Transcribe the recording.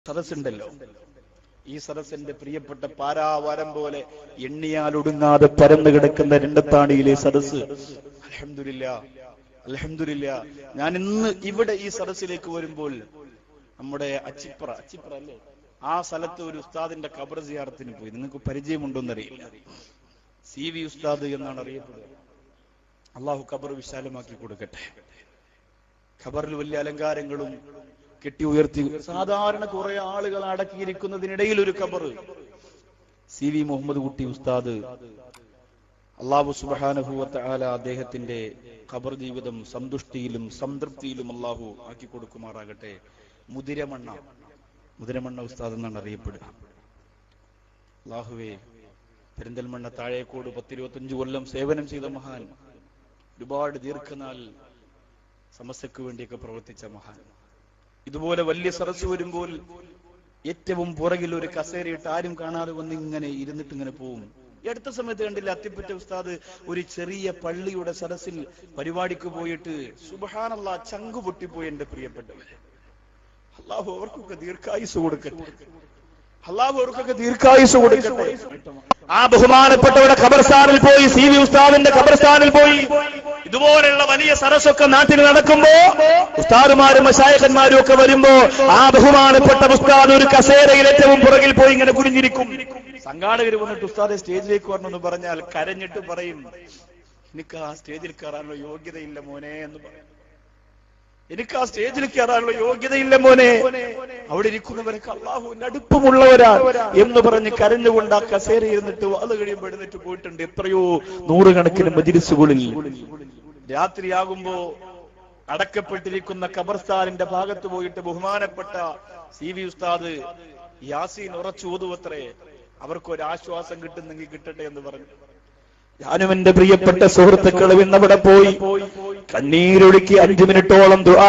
സദസ്സുണ്ടല്ലോ, ഈ സദസ്സിന്റെ പ്രിയപ്പെട്ട പാരാവാരം പോലെ എണ്ണിയാലൊടുങ്ങാതെ പരന്നു കിടക്കുന്ന രണ്ടത്താണിയിലെ സദസ്സ്. അൽഹംദുലില്ലാഹ്, അൽഹംദുലില്ലാഹ്. ഞാൻ ഇന്ന് ഇവിടെ ഈ സദസ്സിലേക്ക് വരുമ്പോൾ നമ്മുടെ അച്ചിപ്ര അല്ലേ, ആ സ്ഥലത്ത് ഒരു ഉസ്താദിന്റെ ഖബർ സിയാറത്തിന് പോയി. നിങ്ങൾക്ക് പരിചയമുണ്ടോന്നറിയില്ല. CV ഉസ്താദ് എന്നാണ് അറിയപ്പെടുക. അള്ളാഹു ഖബർ വിശാലമാക്കി കൊടുക്കട്ടെ. ഖബറിൽ വലിയ അലങ്കാരങ്ങളും കെട്ടി ഉയർത്തി, സാധാരണ കുറെ ആളുകൾ അടക്കിയിരിക്കുന്നതിനിടയിൽ ഒരു ഖബർ. CV മുഹമ്മദ് കുട്ടി ഉസ്താദ്, അള്ളാഹു സുബ്ഹാനഹു വ തആല അദ്ദേഹത്തിന്റെ ഖബർ ജീവിതം സന്തുഷ്ടിയിലും സംതൃപ്തിയിലും അള്ളാഹു ആക്കി കൊടുക്കുമാറാകട്ടെ. മുതിരമണ്ണ ഉസ്താദ് എന്നാണ് അറിയപ്പെടുക. അല്ലാഹുവേ, പെരിന്തൽമണ്ണ താഴേക്കോട് 10-25 കൊല്ലം സേവനം ചെയ്ത മഹാൻ, ഒരുപാട് ദീർഘനാൾ സമസ്തയ്ക്ക് വേണ്ടിയൊക്കെ പ്രവർത്തിച്ച മഹാൻ. ഇതുപോലെ വലിയ സദസ്സ് വരുമ്പോൾ ഏറ്റവും പുറകിൽ ഒരു കസേരയിട്ട് ആരും കാണാതെ വന്ന് ഇങ്ങനെ ഇരുന്നിട്ട് ഇങ്ങനെ പോവും. ഈ അടുത്ത സമയത്ത് കണ്ടില്ല, അത്തിപ്പറ്റ ഉസ്താദ് ഒരു ചെറിയ പള്ളിയുടെ സദസ്സിൽ പരിപാടിക്ക് പോയിട്ട് സുബ്ഹാനല്ലാഹ് ചങ്കു പൊട്ടിപ്പോയി. എന്റെ പ്രിയപ്പെട്ടവരെ, അല്ലാഹു അവർക്കൊക്കെ ദീർഘായുസ് കൊടുക്കട്ടെ. അല്ലാഹു അവർക്കൊക്കെ ദീർഘായുസ് കൊടുക്കട്ടെ. ആ ബഹുമാനപ്പെട്ടവരുടെ ഖബർസ്ഥാനിൽ പോയി, CV ഉസ്താദിന്റെ ഖബർസ്ഥാനിൽ പോയി ഇതുപോലുള്ള വലിയ സദസ്സൊക്കെ നാട്ടിൽ നടക്കുമ്പോ ഉസ്താദുമാരും മശായിഖന്മാരും ഒക്കെ വരുമ്പോ ആ ബഹുമാനപ്പെട്ട ഉസ്താദ് ഒരു കസേരയിൽ ഏറ്റവും പുറകിൽ പോയി ഇങ്ങനെ കുനിഞ്ഞിരിക്കും. സംഘാടകർ വന്നിട്ട് ഉസ്താദെ സ്റ്റേജിലേക്ക് വരണമെന്ന് പറഞ്ഞാൽ കരഞ്ഞിട്ട് പറയും, എനിക്ക് ആ സ്റ്റേജിൽ കയറാനുള്ള യോഗ്യതയില്ല മോനെ എന്ന് പറയും. എനിക്ക് ആ സ്റ്റേജിൽ കയറാനുള്ള യോഗ്യതയില്ല മോനെ. അവിടെ ഇരിക്കുന്നവരൊക്കെ അല്ലാഹുവിന്റെ അടുപ്പമുള്ളവരാ എന്ന് പറഞ്ഞ് കരഞ്ഞുകൊണ്ട് ആ കസേര ഇരുന്നിട്ട് അത് കഴിയുമ്പോൾ എഴുന്നേറ്റ് പോയിട്ടുണ്ട്. എത്രയോ നൂറുകണക്കിന് മജ്‌ലിസുകളിൽ രാത്രിയാകുമ്പോ അടക്കപ്പെട്ടിരിക്കുന്ന ഖബർസ്ഥാനിന്റെ ഭാഗത്ത് പോയിട്ട് ബഹുമാനപ്പെട്ട CV ഉസ്താദ് യാസീൻ ഉറച്ചു ഓതുവത്രേ. അവർക്കൊരാശ്വാസം കിട്ടുന്നെങ്കിൽ കിട്ടട്ടെ എന്ന് പറഞ്ഞു. ഞാനും എന്റെ പ്രിയപ്പെട്ട സുഹൃത്തുക്കളും ഇന്നവിടെ പോയി കണ്ണീരൊഴുക്കി 5 മിനിറ്റോളം ദുആ